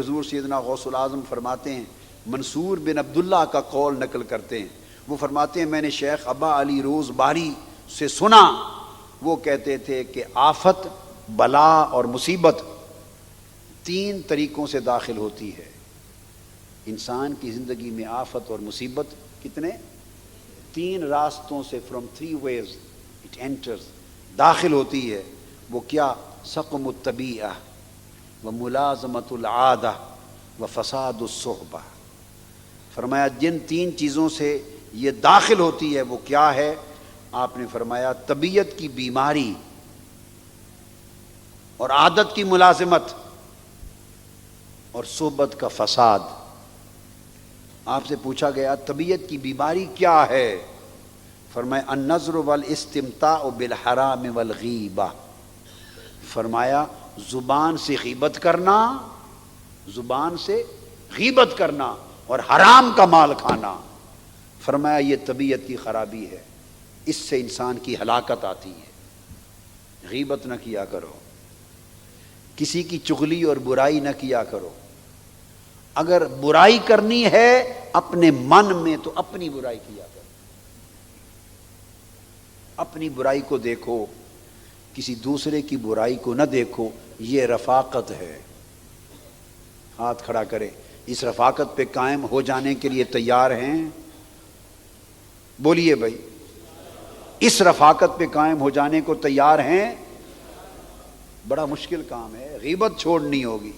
حضور سیدنا غوث العظم فرماتے ہیں، منصور بن عبداللہ کا قول نقل کرتے ہیں، وہ فرماتے ہیں میں نے شیخ ابا علی روز باری سے سنا، وہ کہتے تھے کہ آفت، بلا اور مصیبت تین طریقوں سے داخل ہوتی ہے انسان کی زندگی میں۔ آفت اور مصیبت کتنے؟ تین راستوں سے، from 3 ways it enters، داخل ہوتی ہے۔ وہ کیا؟ سقم الطبیعہ وملازمت العادہ وفساد الصحبہ۔ فرمایا جن تین چیزوں سے یہ داخل ہوتی ہے وہ کیا ہے؟ آپ نے فرمایا طبیعت کی بیماری اور عادت کی ملازمت اور صحبت کا فساد۔ آپ سے پوچھا گیا طبیعت کی بیماری کیا ہے؟ فرمایا النظر والاستمتاع بالحرام والغیبہ۔ فرمایا زبان سے غیبت کرنا، زبان سے غیبت کرنا اور حرام کا مال کھانا۔ فرمایا یہ طبیعت کی خرابی ہے، اس سے انسان کی ہلاکت آتی ہے۔ غیبت نہ کیا کرو، کسی کی چغلی اور برائی نہ کیا کرو۔ اگر برائی کرنی ہے اپنے من میں تو اپنی برائی کیا کرو، اپنی برائی کو دیکھو، کسی دوسرے کی برائی کو نہ دیکھو۔ یہ رفاقت ہے۔ ہاتھ کھڑا کرے، اس رفاقت پہ قائم ہو جانے کے لیے تیار ہیں؟ بولیے بھائی، اس رفاقت پہ قائم ہو جانے کو تیار ہیں؟ بڑا مشکل کام ہے، غیبت چھوڑنی ہوگی،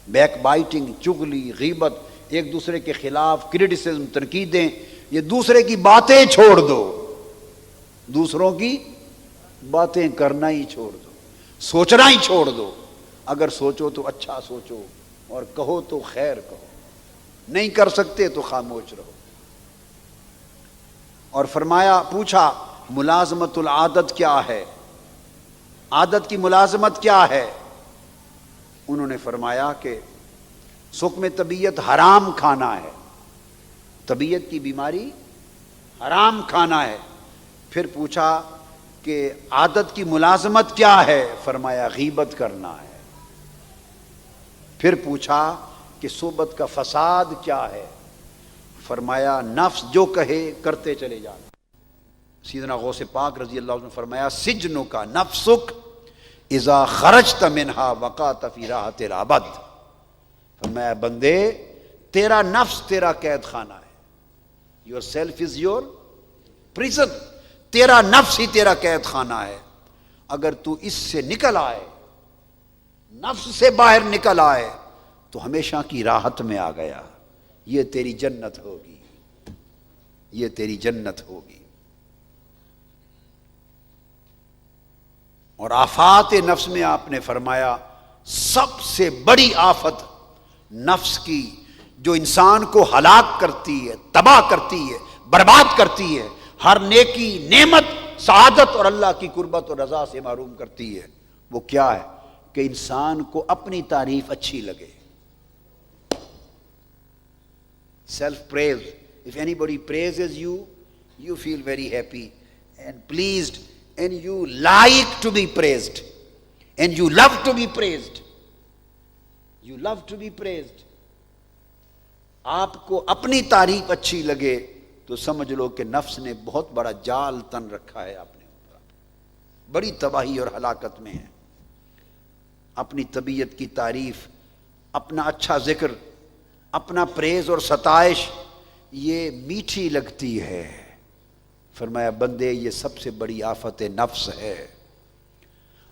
بیک بائٹنگ، چغلی، غیبت، ایک دوسرے کے خلاف کرٹیسزم، تنقیدیں، یہ دوسرے کی باتیں چھوڑ دو، دوسروں کی باتیں کرنا ہی چھوڑ دو، سوچنا ہی چھوڑ دو۔ اگر سوچو تو اچھا سوچو اور کہو تو خیر کہو، نہیں کر سکتے تو خاموش رہو۔ اور فرمایا، پوچھا ملازمت العادت کیا ہے؟ عادت کی ملازمت کیا ہے؟ انہوں نے فرمایا کہ سقم طبیعت حرام کھانا ہے، طبیعت کی بیماری حرام کھانا ہے۔ پھر پوچھا کہ عادت کی ملازمت کیا ہے؟ فرمایا غیبت کرنا ہے۔ پھر پوچھا کہ صحبت کا فساد کیا ہے؟ فرمایا نفس جو کہے کرتے چلے جانا۔ سیدنا غوث پاک رضی اللہ عنہ نے فرمایا سجنوں کا نفسک اذا خرجت منہا وقعت فی راحت الابد۔ فرمایا بندے تیرا نفس تیرا قید خانہ ہے، your self is your prison, تیرا نفس ہی تیرا قید خانہ ہے۔ اگر تو اس سے نکل آئے، نفس سے باہر نکل آئے تو ہمیشہ کی راحت میں آ گیا، یہ تیری جنت ہوگی، یہ تیری جنت ہوگی۔ اور آفات نفس میں آپ نے فرمایا سب سے بڑی آفت نفس کی جو انسان کو ہلاک کرتی ہے، تباہ کرتی ہے، برباد کرتی ہے، ہر نیکی، نعمت، سعادت اور اللہ کی قربت اور رضا سے محروم کرتی ہے، وہ کیا ہے؟ کہ انسان کو اپنی تعریف اچھی لگے۔ Self praise, if anybody praises you, you feel very happy and pleased and you like to be praised and you love to be praised. You love to be praised. آپ کو اپنی تعریف اچھی لگے تو سمجھ لو کہ نفس نے بہت بڑا جال تن رکھا ہے اپنے اوپر، بڑی تباہی اور ہلاکت میں ہے۔ اپنی طبیعت کی تعریف، اپنا اچھا ذکر، اپنا پریز اور ستائش یہ میٹھی لگتی ہے۔ فرمایا بندے یہ سب سے بڑی آفت نفس ہے،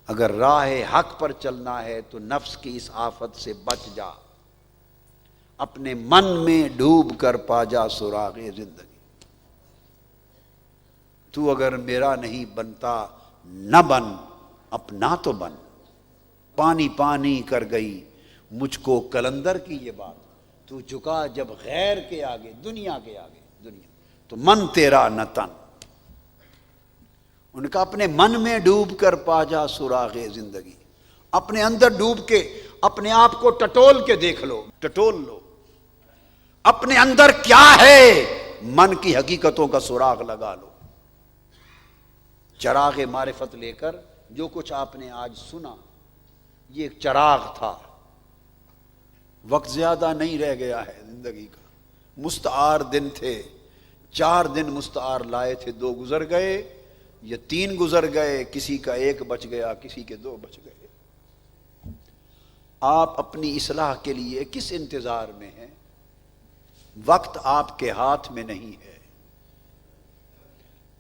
اگر راہ حق پر چلنا ہے تو نفس کی اس آفت سے بچ جا، اپنے من میں ڈوب کر پا جا سراغ زندگی۔ تو اگر میرا نہیں بنتا نہ بن، اپنا تو بن۔ پانی پانی کر گئی مجھ کو قلندر کی یہ بات، تو جھکا جب غیر کے آگے، دنیا کے آگے، دنیا تو من تیرا نہ تن۔ ان کا اپنے من میں ڈوب کر پا جا سراغ زندگی، اپنے اندر ڈوب کے اپنے آپ کو ٹٹول کے دیکھ لو، ٹٹول لو اپنے اندر کیا ہے، من کی حقیقتوں کا سراغ لگا لو۔ چراغ معرفت لے کر جو کچھ آپ نے آج سنا یہ ایک چراغ تھا، وقت زیادہ نہیں رہ گیا ہے زندگی کا. مستعار دن تھے، 4 دن مستعار لائے تھے، 2 گزر گئے یا 3 گزر گئے، کسی کا 1 بچ گیا، کسی کے 2 بچ گئے. آپ اپنی اصلاح کے لیے کس انتظار میں ہیں؟ وقت آپ کے ہاتھ میں نہیں ہے.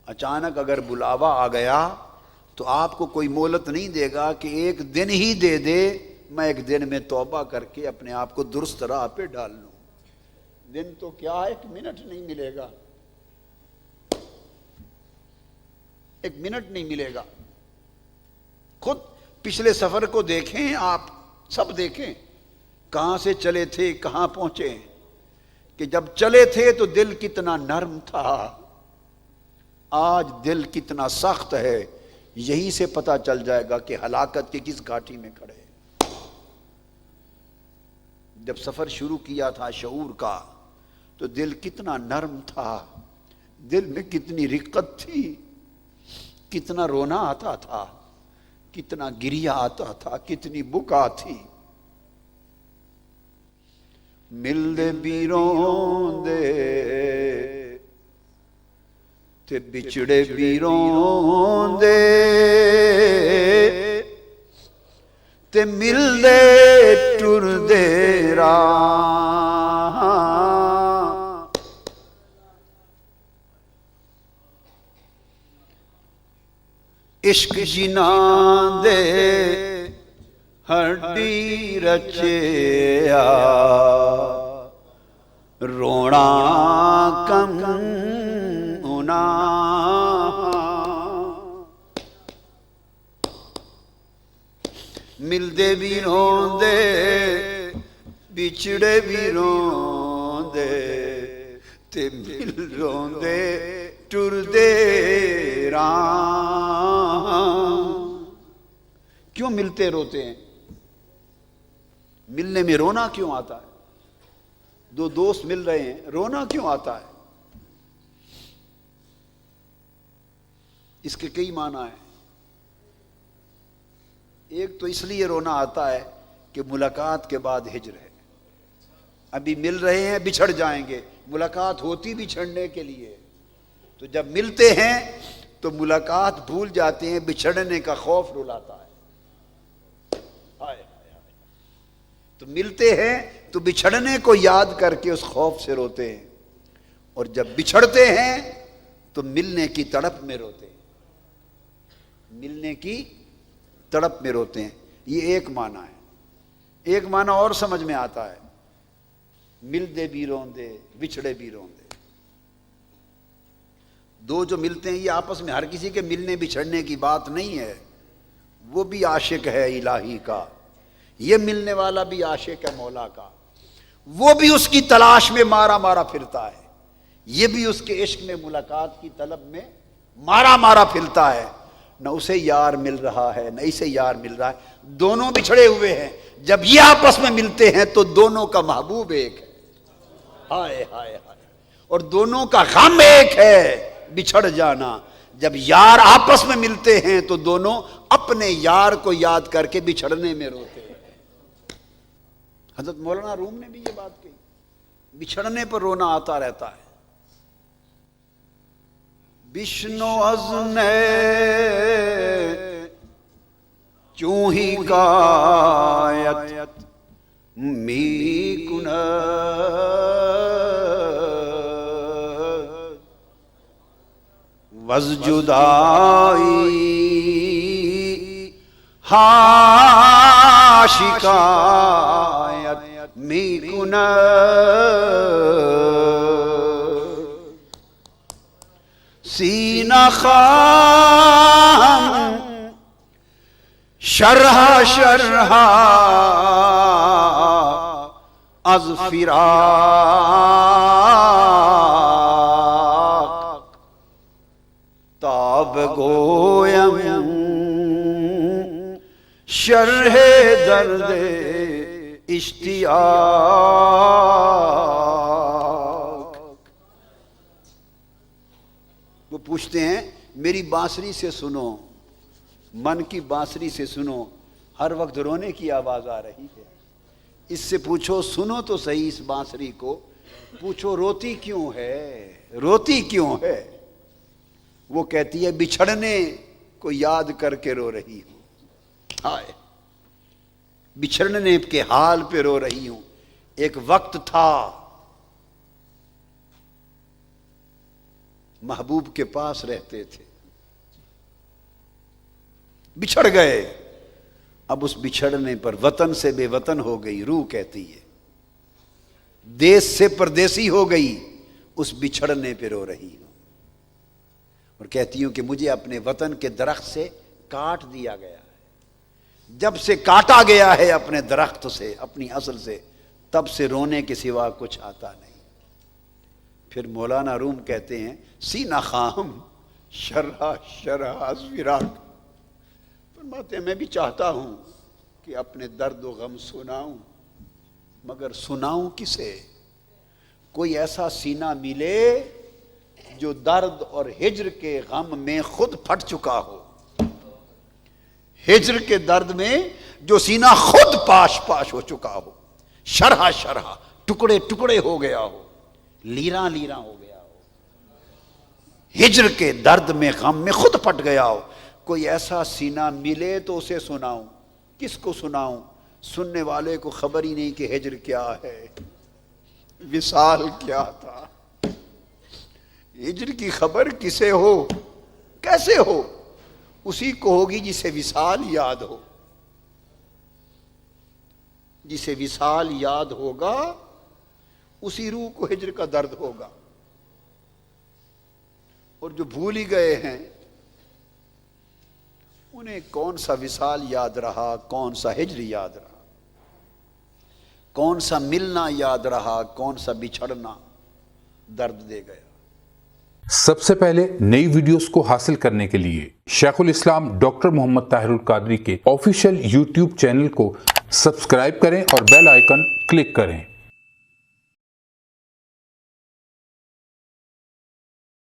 اچانک اگر بلاوا آ گیا تو آپ کو کوئی مہلت نہیں دے گا کہ 1 دن ہی دے دے، میں 1 دن میں توبہ کر کے اپنے آپ کو درست راہ پہ ڈال لوں. دن تو کیا 1 منٹ نہیں ملے گا، 1 منٹ نہیں ملے گا. خود پچھلے سفر کو دیکھیں، آپ سب دیکھیں کہاں سے چلے تھے کہاں پہنچے. کہ جب چلے تھے تو دل کتنا نرم تھا، آج دل کتنا سخت ہے. یہی سے پتہ چل جائے گا کہ ہلاکت کی کس گھاٹی میں کھڑے. جب سفر شروع کیا تھا شعور کا تو دل کتنا نرم تھا، دل میں کتنی رقت تھی، کتنا رونا آتا تھا، کتنا گریہ آتا تھا، کتنی بکا تھی. ملدے بھی روندے تے بچڑے بھی روندے تے ملدے ٹردے راہ. عشق جناں دے ہڈی رچیا رونا کم ہونا. ملدے بھی روندے بچھڑے بھی روندے تے مل روندے ٹردے راہ. کیوں ملتے روتے ہیں؟ ملنے میں رونا کیوں آتا ہے؟ 2 دوست مل رہے ہیں، رونا کیوں آتا ہے؟ اس کے کئی معنی ہیں. ایک تو اس لیے رونا آتا ہے کہ ملاقات کے بعد ہجر ہے. ابھی مل رہے ہیں، بچھڑ جائیں گے. ملاقات ہوتی بچھڑنے کے لیے، تو جب ملتے ہیں تو ملاقات بھول جاتے ہیں، بچھڑنے کا خوف رلاتا ہے. تو ملتے ہیں تو بچھڑنے کو یاد کر کے اس خوف سے روتے ہیں، اور جب بچھڑتے ہیں تو ملنے کی تڑپ میں روتے ہیں. ملنے کی تڑپ میں روتے ہیں. یہ ایک معنی ہے. ایک معنی اور سمجھ میں آتا ہے، ملدے بھی روندے بچھڑے بھی روندے. 2 جو ملتے ہیں یہ آپس میں ہر کسی کے ملنے بچھڑنے کی بات نہیں ہے. وہ بھی عاشق ہے الہی کا، یہ ملنے والا بھی عاشق ہے مولا کا. وہ بھی اس کی تلاش میں مارا مارا پھرتا ہے، یہ بھی اس کے عشق میں ملاقات کی طلب میں مارا مارا پھرتا ہے. نہ اسے یار مل رہا ہے نہ اسے یار مل رہا ہے. دونوں بچھڑے ہوئے ہیں. جب یہ آپس میں ملتے ہیں تو دونوں کا محبوب ایک ہے. ہائے ہائے ہائے. اور دونوں کا غم ایک ہے، بچھڑ جانا. جب یار آپس میں ملتے ہیں تو دونوں اپنے یار کو یاد کر کے بچھڑنے میں روتے ہیں. حضرت مولانا روم نے بھی یہ بات کہی، بچھڑنے پر رونا آتا رہتا ہے. بشنو از نے چوں ہی کایت می کند وز جدائی ہا شکایت می کند سینہ خواہم شرح شرح از فراق تاب گویم شرح درد اشتیاق. وہ پوچھتے ہیں میری بانسری سے سنو، من کی بانسری سے سنو، ہر وقت رونے کی آواز آ رہی ہے. اس سے پوچھو، سنو تو صحیح اس بانسری کو، پوچھو روتی کیوں ہے، روتی کیوں ہے؟ وہ کہتی ہے بچھڑنے کو یاد کر کے رو رہی ہوں، ہائے بچھڑنے کے حال پہ رو رہی ہوں۔ ایک وقت تھا محبوب کے پاس رہتے تھے، بچھڑ گئے، اب اس بچھڑنے پر وطن سے بے وطن ہو گئی، روح کہتی ہے دیس سے پردیسی ہو گئی، اس بچھڑنے پہ رو رہی ہوں، اور کہتی ہوں کہ مجھے اپنے وطن کے درخت سے کاٹ دیا گیا ہے، جب سے کاٹا گیا ہے اپنے درخت سے، اپنی اصل سے، تب سے رونے کے سوا کچھ آتا نہیں۔ پھر مولانا روم کہتے ہیں سینہ خام شرح شرح از وراق، فرماتے ہیں میں بھی چاہتا ہوں کہ اپنے درد و غم سناؤں، مگر سناؤں کسے؟ کوئی ایسا سینہ ملے جو درد اور ہجر کے غم میں خود پھٹ چکا ہو، ہجر کے درد میں جو سینہ خود پاش پاش ہو چکا ہو، شرح شرح ٹکڑے ٹکڑے ہو گیا ہو، لیراں لیراں ہو گیا ہو، ہجر کے درد میں غم میں خود پھٹ گیا ہو، کوئی ایسا سینہ ملے تو اسے سناؤں۔ کس کو سناؤں؟ سننے والے کو خبر ہی نہیں کہ ہجر کیا ہے، وصال کیا تھا۔ ہجر کی خبر کسے ہو، کیسے ہو؟ اسی کو ہوگی جسے وصال یاد ہو، جسے وصال یاد ہوگا اسی روح کو ہجر کا درد ہوگا، اور جو بھول ہی گئے ہیں انہیں کون سا وصال یاد رہا، کون سا ہجر یاد رہا، کون سا ملنا یاد رہا، کون سا بچھڑنا درد دے گیا۔ سب سے پہلے نئی ویڈیوز کو حاصل کرنے کے لیے شیخ الاسلام ڈاکٹر محمد طاہر القادری کے آفیشیل یوٹیوب چینل کو سبسکرائب کریں اور بیل آئیکن کلک کریں۔